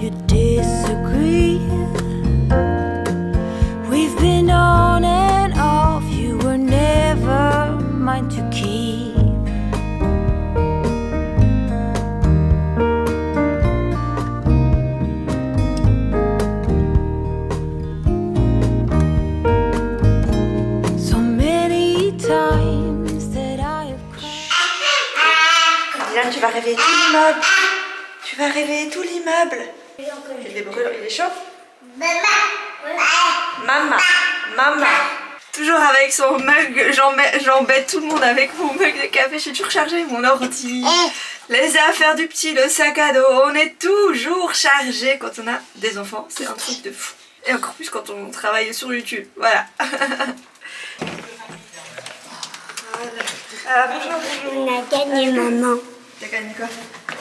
you disagree. We've been on and off, you were never mine to keep. So many times that I have cried. Dylan, tu vas réveiller tout l'immeuble. Tu vas réveiller tout l'immeuble. Il est chaud? Maman. Maman. Toujours avec son mug, j'embête tout le monde avec mon mug de café. Je suis toujours chargée, mon ordi, les affaires du petit, le sac à dos. On est toujours chargé quand on a des enfants. C'est un truc de fou. Et encore plus quand on travaille sur YouTube. Voilà. Ah, bonjour. On a gagné, maman. T'as gagné quoi?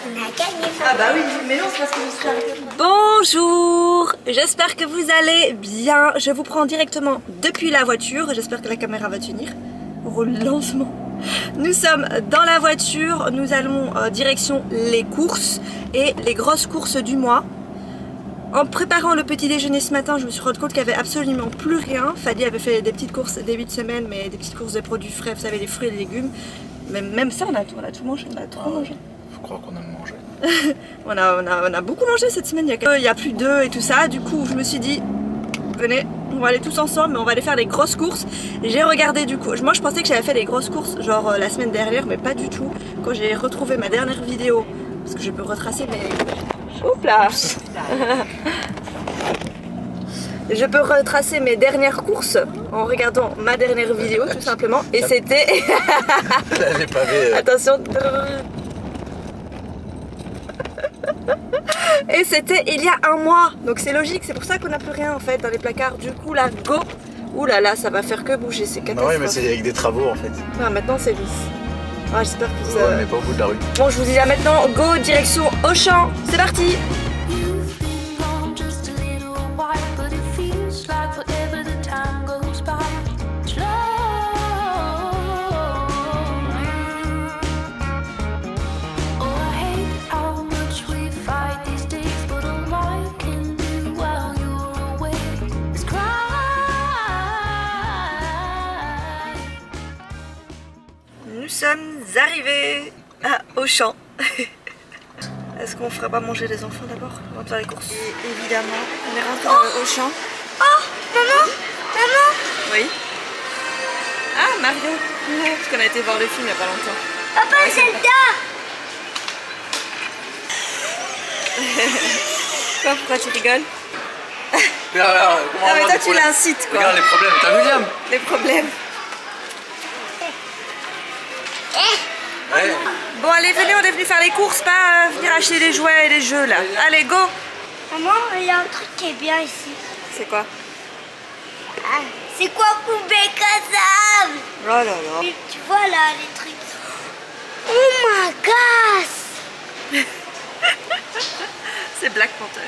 On a gagné. Ah bah oui, mais non, c'est parce que je suis arrivée. Bonjour, j'espère que vous allez bien. Je vous prends directement depuis la voiture. J'espère que la caméra va tenir. Au lancement. Nous sommes dans la voiture. Nous allons direction les courses et les grosses courses du mois. En préparant le petit déjeuner ce matin, je me suis rendu compte qu'il n'y avait absolument plus rien. Fadi avait fait des petites courses début de semaine, mais des petites courses de produits frais, vous savez, des fruits et des légumes. Mais même ça, on a tout mangé, on a trop mangé. Faut croire qu'on aime manger. on a beaucoup mangé cette semaine, il y a plus d'œufs et tout ça. Du coup, je me suis dit, venez, on va aller tous ensemble, mais on va aller faire les grosses courses. J'ai regardé du coup, moi je pensais que j'avais fait les grosses courses genre la semaine dernière, mais pas du tout. Quand j'ai retrouvé ma dernière vidéo, parce que je peux retracer mes... Oups là. Je peux retracer mes dernières courses en regardant ma dernière vidéo tout simplement. Et c'était... Attention. Et c'était il y a un mois. Donc c'est logique, c'est pour ça qu'on n'a plus rien en fait dans les placards. Du coup là, go. Ouh là là, ça va faire que bouger, c'est catastrophique. Bah oui, mais c'est avec des travaux en fait. Ah, maintenant c'est lisse. Ah, j'espère que ça... Ouais, mais pas au bout de la rue. Bon, je vous dis là maintenant, go, direction Auchan. C'est parti. Nous sommes arrivés à Auchan. Est-ce qu'on ferait pas manger les enfants d'abord avant de faire les courses? Et évidemment, on est rentré dans Auchan. Oh, maman, maman. Oui. Ah, Mario. Parce qu'on a été voir le film il n'y a pas longtemps. Papa, Ouais, Zelda. Quoi, pourquoi tu rigoles? Non mais toi tu l'incites quoi. Regarde les problèmes, t'as vu Liam? Les problèmes. Ouais. Bon allez venez, on est venu faire les courses, pas venir acheter des jouets et des jeux là. Allez go. Maman, il y a un truc qui est bien ici. C'est quoi? Ah, c'est quoi Koubé Kazam? Oh là là. Tu vois là les trucs. Oh my god. C'est Black Panther.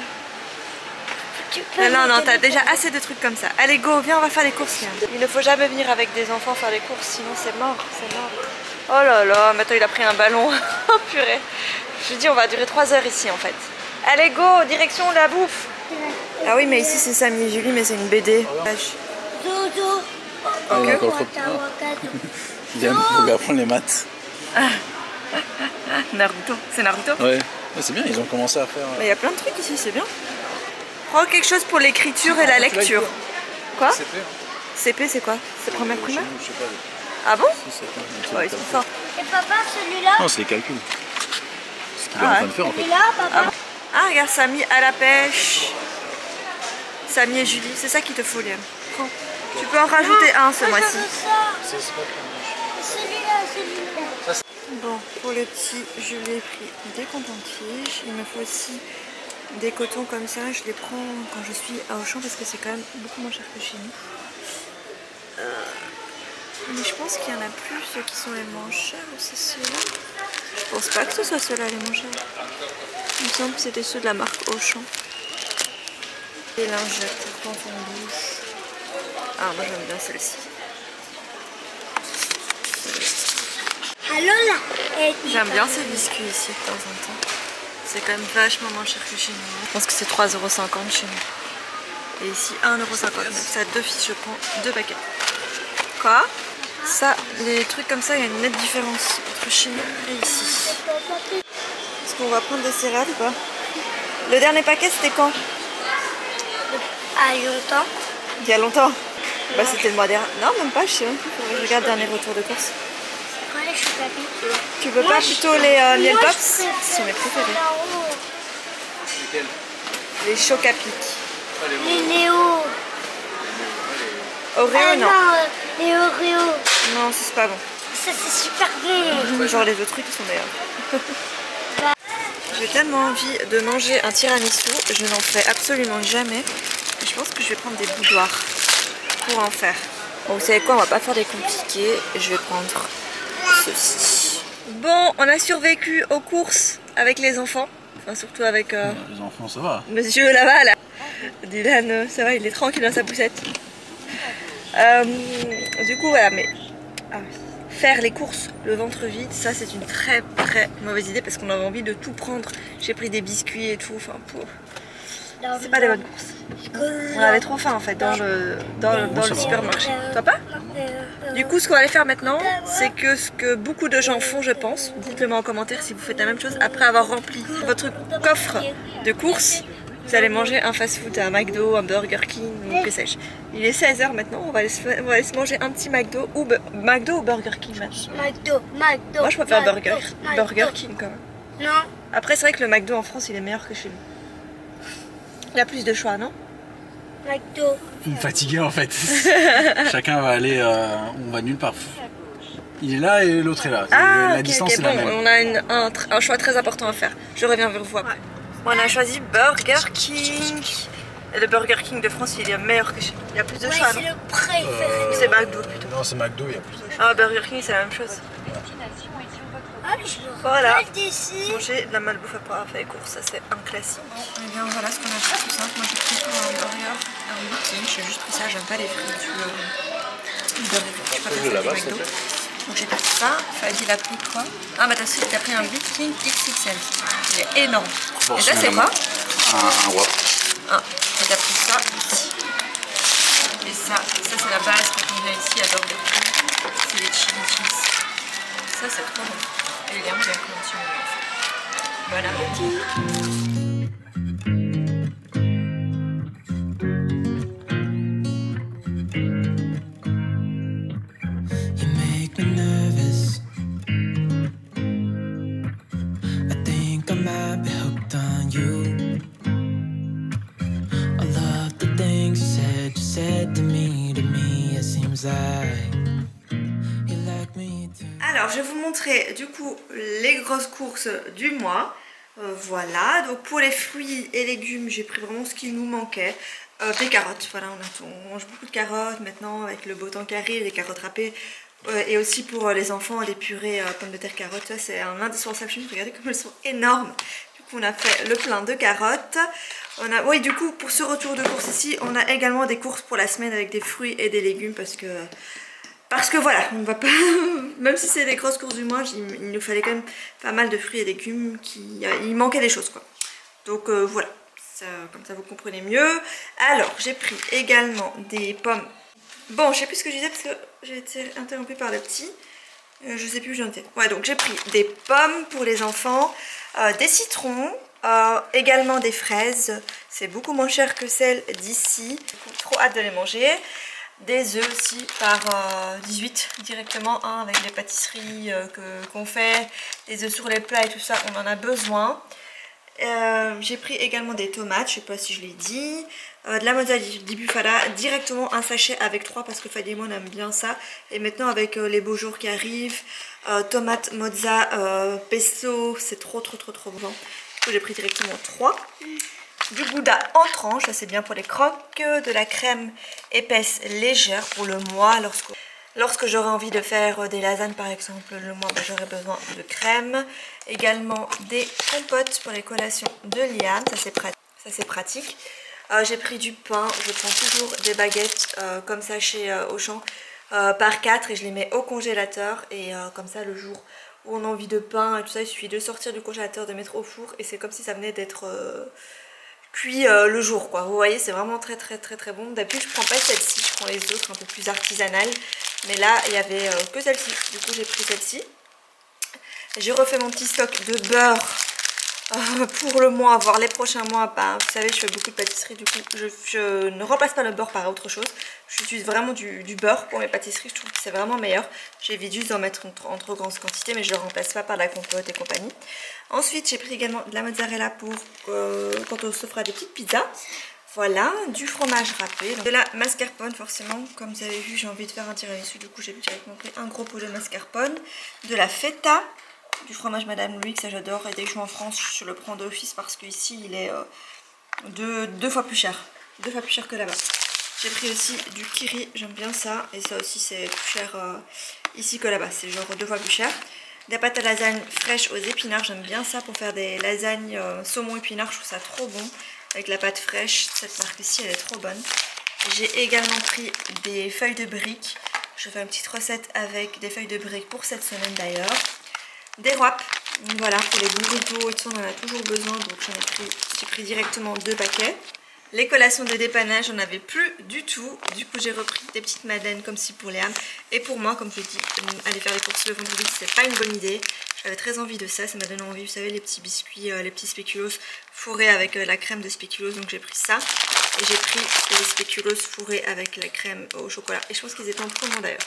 Tu peux Non, mettre t'as des déjà photos. assez de trucs comme ça. Allez go, viens, on va faire les courses. Viens. Il ne faut jamais venir avec des enfants faire les courses, sinon c'est mort, c'est mort. Oh là là, maintenant il a pris un ballon. Oh purée. Je dis on va durer 3 heures ici en fait. Allez go, direction la bouffe. Ah oui mais ici c'est Samy et Julie mais c'est une BD. Zozo. Ah, il y a encore trop. Liam, faut bien apprendre les maths. Naruto, c'est Naruto. Ouais, c'est bien, ils ont commencé à faire. Mais il y a plein de trucs ici, c'est bien. Prends quelque chose pour l'écriture et la lecture. Quoi? CP, hein. CP c'est quoi? C'est première primaire? Je sais pas. Ah bon? Si, c'est Ouais, ils sont forts. Et papa, celui-là? Non, c'est les calculs. Ce qu'il est en train de faire en fait. Celui-là, papa? Ah regarde, Samy à la pêche. Samy et Julie, c'est ça qu'il te faut Liam. Prends. Tu peux en rajouter un ce mois-ci. Celui-là. Bon, pour le petit, je lui ai pris des coton-tiges. Il me faut aussi des cotons comme ça. Je les prends quand je suis à Auchan parce que c'est quand même beaucoup moins cher que chez nous. Mais je pense qu'il y en a plus ceux qui sont les moins chers ou c'est ceux-là. Je pense pas que ce soit ceux-là les moins chers. Il me semble que c'était ceux de la marque Auchan. Des lingettes pour ton douche. Ah, moi j'aime bien celle-ci. Allô là. J'aime bien ces biscuits ici de temps en temps. C'est quand même vachement moins cher que chez nous. Je pense que c'est 3,50 € chez nous. Et ici 1,59 €. Ça, 2 fils, je prends 2 paquets. Quoi? Ça, les trucs comme ça, il y a une nette différence entre chez nous et ici. Est-ce qu'on va prendre des céréales ou pas? Le dernier paquet, c'était quand? Ah, longtemps. Il y a longtemps. Bah, c'était le mois dernier. Non, même pas, je sais même plus. Je regarde dernier retour de course. C'est quoi les chocolats? Tu veux pas plutôt les miel pops? Ce sont mes préférés. Les choc à pic. Les Léo. Oreo, non. Les Oreo. Non, c'est pas bon. Ça, c'est super bon. Genre les autres trucs qui sont meilleurs. J'ai tellement envie de manger un tiramisu, je n'en fais absolument jamais. Je pense que je vais prendre des boudoirs pour en faire. Bon, vous savez quoi, on va pas faire des compliqués. Je vais prendre ceci. Bon, on a survécu aux courses avec les enfants. Enfin, surtout avec Les enfants, ça va. monsieur là-bas, là. Dylan, ça va, il est tranquille dans sa poussette. Du coup, voilà, mais... Ah oui. Faire les courses le ventre vide, ça c'est une très mauvaise idée parce qu'on avait envie de tout prendre. J'ai pris des biscuits et tout, enfin pour... C'est pas des bonnes courses. On avait trop faim en fait dans le supermarché. Toi pas? Du coup, ce qu'on va aller faire maintenant, c'est que ce que beaucoup de gens font, je pense, dites-le moi en commentaire si vous faites la même chose, après avoir rempli votre coffre de courses, vous allez manger un fast-food, un McDo, un Burger King ou que sais-je. Il est 16 h maintenant, on va aller se manger un petit McDo ou Burger King maintenant. McDo. Moi je préfère Burger King quand même. Non. Après c'est vrai que le McDo en France il est meilleur que chez nous. Il y a plus de choix, non? McDo. Fatigué en fait. Chacun va aller, on va nulle part. Il est là et l'autre est là. Ah, la distance ok, est la bon, même. on a un choix très important à faire. Je reviens vers vous après. On a choisi Burger King. Et le Burger King de France il est meilleur que chez nous. Il y a plus de choix, C'est non? le préféré. C'est McDo plutôt. Non, c'est McDo, il y a plus de choix. Ah, Burger King c'est la même chose. Ah, mais je le Voilà. rappelle d'ici. Manger de la malbouffe après avoir fait les courses, ça c'est un classique. Et bien voilà ce qu'on a fait tout simple. Moi j'ai pris un burger, un Big King, j'ai juste pris ça, j'aime pas les frites du burger. Je préfère ça du McDo. Donc j'ai pris ça, Fadi l'a pris quoi? Ah bah t'as pris un Big King XXL. Il est énorme. Et ça c'est quoi? Un wok. Ah, et t'as pris ça ici. Et ça c'est la base quand on vient ici à Burger King. C'est les chili cheese. Ça c'est trop bon. Et il est bien comme tu veux. Bon appétit. Alors je vais vous montrer du coup les grosses courses du mois. Voilà, donc pour les fruits et légumes j'ai pris vraiment ce qu'il nous manquait. Des carottes, voilà, on mange beaucoup de carottes maintenant avec le beau temps qui arrive, des carottes râpées. Et aussi pour les enfants, les purées pommes de terre carottes, ça c'est un indispensable chez nous. Regardez comme elles sont énormes. Du coup on a fait le plein de carottes. Oui, du coup pour ce retour de course ici, on a également des courses pour la semaine avec des fruits et des légumes parce que voilà, on va pas, même si c'est les grosses courses du mois, il nous fallait quand même pas mal de fruits et légumes, il manquait des choses quoi. Donc voilà, comme ça vous comprenez mieux. Alors j'ai pris également des pommes. Bon, je sais plus ce que je disais parce que j'ai été interrompue par le petit. Je sais plus où j'en étais. Ouais, donc j'ai pris des pommes pour les enfants, des citrons, également des fraises. C'est beaucoup moins cher que celles d'ici. Trop hâte de les manger. Des œufs aussi par 18 directement, hein, avec les pâtisseries qu'on fait, des œufs sur les plats et tout ça, on en a besoin. J'ai pris également des tomates, je sais pas si je l'ai dit, de la mozza di bufala, directement un sachet avec 3 parce que Fadi et moi on aime bien ça. Et maintenant avec les beaux jours qui arrivent, tomates, mozza, pesto, c'est trop bon. Du coup j'ai pris directement 3. Du gouda en tranches, ça c'est bien pour les croques, de la crème épaisse légère pour le mois, lorsque j'aurai envie de faire des lasagnes par exemple le mois, j'aurai besoin de crème. Également des compotes pour les collations de Liane, ça c'est pratique. J'ai pris du pain, je prends toujours des baguettes comme ça chez Auchan par 4 et je les mets au congélateur et comme ça le jour où on a envie de pain et tout ça, il suffit de sortir du congélateur, de mettre au four et c'est comme si ça venait d'être cuit le jour quoi. Vous voyez, c'est vraiment très bon. D'habitude je prends pas celle-ci, je prends les autres un peu plus artisanales, mais là il y avait que celle-ci, du coup j'ai pris celle-ci. J'ai refait mon petit stock de beurre pour le mois, voire les prochains mois. Bah, vous savez, je fais beaucoup de pâtisserie, du coup je ne remplace pas le beurre par autre chose. J'utilise vraiment du beurre pour mes pâtisseries, je trouve que c'est vraiment meilleur. J'évite juste d'en mettre en trop grande quantité, mais je ne le remplace pas par de la compote et compagnie. Ensuite j'ai pris également de la mozzarella pour quand on se fera des petites pizzas. Voilà, du fromage râpé, de la mascarpone forcément, comme vous avez vu j'ai envie de faire un tiramisu, du coup j'ai directement pris un gros pot de mascarpone, de la feta, du fromage Madame Louis, que ça j'adore, et dès que je suis en France je le prends d'office parce qu'ici il est deux fois plus cher que là-bas. J'ai pris aussi du kiri, j'aime bien ça, et ça aussi c'est plus cher ici que là-bas, c'est genre 2 fois plus cher. Des pâtes à lasagne fraîches aux épinards, j'aime bien ça pour faire des lasagnes saumon épinards, je trouve ça trop bon. Avec la pâte fraîche, cette marque-ci elle est trop bonne. J'ai également pris des feuilles de briques. Je fais une petite recette avec des feuilles de briques pour cette semaine d'ailleurs. Des wraps, voilà, pour les burritos et tout, on en a toujours besoin, donc j'ai pris directement 2 paquets. Les collations de dépannage, j'en avais plus du tout. Du coup, j'ai repris des petites madeleines comme ci pour Léa. Et pour moi, comme je dis, aller faire les courses le vendredi, c'est pas une bonne idée. J'avais très envie de ça, ça m'a donné envie. Vous savez, les petits biscuits, les petits spéculoos fourrés avec la crème de spéculoos. Donc j'ai pris ça. Et j'ai pris les spéculoos fourrés avec la crème au chocolat. Et je pense qu'ils étaient en promo d'ailleurs.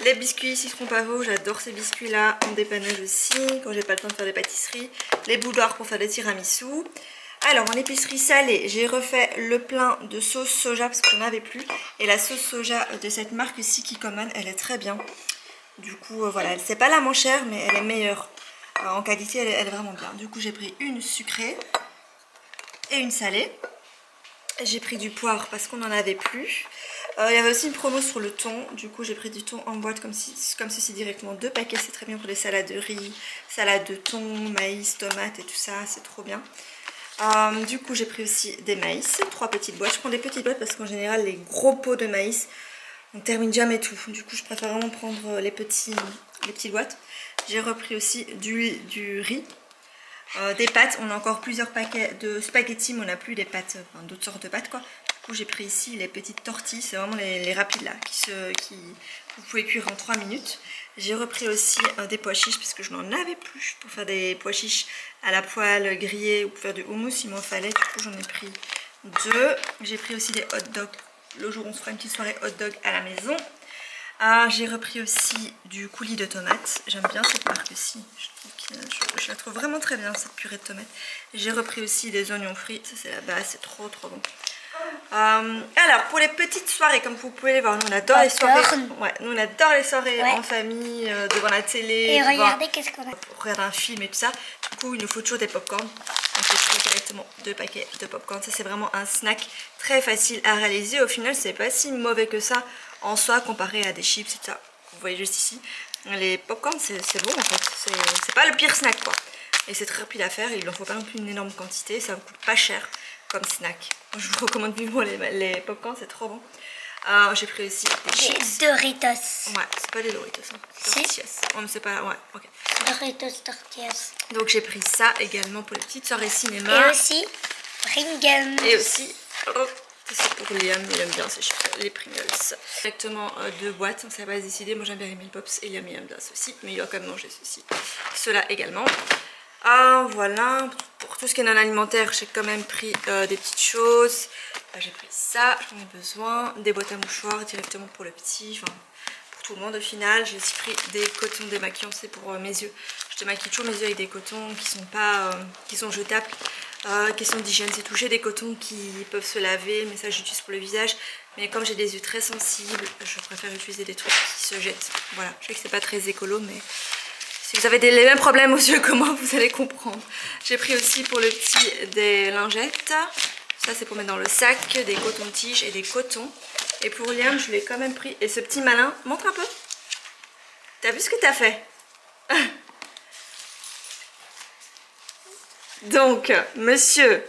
Les biscuits citron pavot, j'adore ces biscuits là. En dépannage aussi, quand j'ai pas le temps de faire des pâtisseries. Les boudoirs pour faire des tiramisu. Alors en épicerie salée, j'ai refait le plein de sauce soja parce que j'en avais plus. Et la sauce soja de cette marque-ci, Kikkoman, elle est très bien. Du coup voilà, c'est pas la moins chère mais elle est meilleure. En qualité elle est vraiment bien. Du coup j'ai pris une sucrée et une salée. J'ai pris du poivre parce qu'on n'en avait plus. Il y avait aussi une promo sur le thon. Du coup j'ai pris du thon en boîte comme ceci directement. 2 paquets, c'est très bien pour les salades de riz, salade de thon, maïs, tomates et tout ça, c'est trop bien. Du coup j'ai pris aussi des maïs, 3 petites boîtes. Je prends des petites boîtes parce qu'en général les gros pots de maïs on termine jamais tout. Du coup je préfère vraiment prendre les petites boîtes. J'ai repris aussi du riz, des pâtes. On a encore plusieurs paquets de spaghettis mais on n'a plus des pâtes, enfin, d'autres sortes de pâtes quoi. Du coup j'ai pris ici les petites tortilles, c'est vraiment les rapides là qui vous pouvez cuire en 3 minutes. J'ai repris aussi des pois chiches parce que je n'en avais plus pour faire des pois chiches à la poêle grillés ou pour faire du houmous il m'en fallait. Du coup j'en ai pris 2. J'ai pris aussi des hot dogs. Le jour où on se fera une petite soirée hot dog à la maison. J'ai repris aussi du coulis de tomates. J'aime bien cette marque-ci. Je la trouve vraiment très bien cette purée de tomates. J'ai repris aussi des oignons frits. Ça c'est la base, c'est trop bon. Alors pour les petites soirées, comme vous pouvez les voir, nous on adore les soirées. Ouais, nous on adore les soirées en famille, devant la télé. Et regardez qu'est-ce qu'on a. Pour regarder un film et tout ça. Du coup il nous faut toujours des pop-corn. Donc j'ai pris directement 2 paquets de pop-corn. Ça c'est vraiment un snack très facile à réaliser. Au final c'est pas si mauvais que ça en soi comparé à des chips et tout ça. Vous voyez juste ici. Les pop-corn c'est bon en fait. C'est pas le pire snack quoi. Et c'est très rapide à faire. Il en faut pas non plus une énorme quantité. Ça vous coûte pas cher comme snack. Je vous recommande vivement les popcorn, c'est trop bon. J'ai pris aussi des chips. Doritos. Ouais, c'est pas des Doritos. Hein. Tortillas. Oh, mais c'est pas. Ouais, ok. Doritos tortillas. Donc j'ai pris ça également pour les petites soirées cinéma. Et aussi Pringles. Et aussi. Oh, c'est pour Liam, il aime bien ces chips, les Pringles. Directement 2 boîtes, on ne s'est pas décidé. Moi j'aime bien les Mille Pops et Liam il aime bien ceci. Mais il va quand même manger ceci. Ceux-là également. Voilà, pour tout ce qui est non alimentaire, j'ai quand même pris des petites choses. J'ai pris ça, j'en ai besoin. Des boîtes à mouchoirs directement pour le petit, enfin pour tout le monde au final. J'ai aussi pris des cotons démaquillants, c'est pour mes yeux. Je démaquille toujours mes yeux avec des cotons qui sont jetables. Question d'hygiène, c'est tout. J'ai des cotons qui peuvent se laver, mais ça j'utilise pour le visage. Mais comme j'ai des yeux très sensibles, je préfère utiliser des trucs qui se jettent. Voilà, je sais que c'est pas très écolo, mais si vous avez les mêmes problèmes aux yeux que moi, vous allez comprendre. J'ai pris aussi pour le petit des lingettes. Ça c'est pour mettre dans le sac, des cotons-tiges et des cotons. Et pour Liam, je l'ai quand même pris. Et ce petit malin, montre un peu. T'as vu ce que t'as fait? Donc, monsieur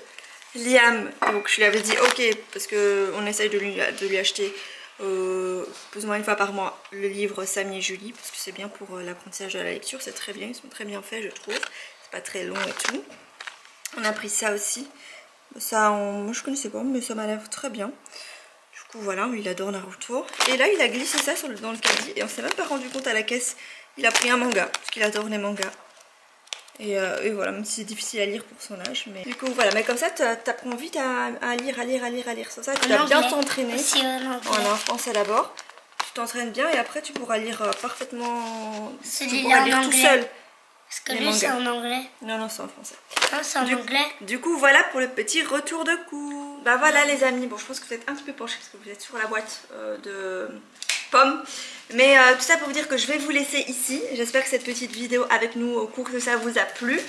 Liam, donc je lui avais dit ok, parce qu'on essaye de lui acheter plus ou moins une fois par mois le livre Samy et Julie, parce que c'est bien pour l'apprentissage de la lecture, c'est très bien, ils sont très bien faits je trouve, c'est pas très long et tout. On a pris ça aussi, ça moi je connaissais pas mais ça m'a l'air très bien. Du coup voilà, il adore Naruto. Et là il a glissé ça dans le caddie et on s'est même pas rendu compte à la caisse, il a pris un manga, parce qu'il adore les mangas. Et voilà, même si c'est difficile à lire pour son âge. Mais du coup, voilà, mais comme ça, t'apprends vite à lire. Sans ça, tu vas bien t'entraîner. En français d'abord. Tu t'entraînes bien et après, tu pourras lire parfaitement. Tu pourras lire tout seul. Parce que lui, c'est en anglais. Non, c'est en français. Non, c'est en anglais. Du coup, voilà pour le petit retour de cours. Bah voilà, les amis. Bon, je pense que vous êtes un petit peu penchés parce que vous êtes sur la boîte de pommes. Mais tout ça pour vous dire que je vais vous laisser ici. J'espère que cette petite vidéo avec nous au cours que ça vous a plu,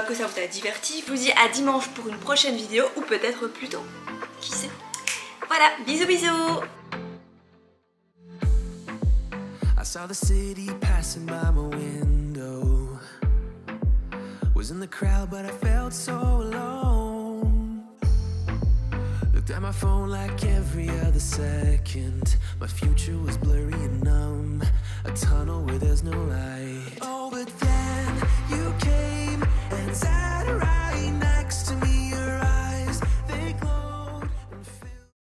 que ça vous a diverti. Je vous dis à dimanche pour une prochaine vidéo ou peut-être plus tôt. Qui sait? Voilà, bisous bisous. I saw the city passing by my window. Was in the crowd but I felt so alone. Looked at my phone like every other second.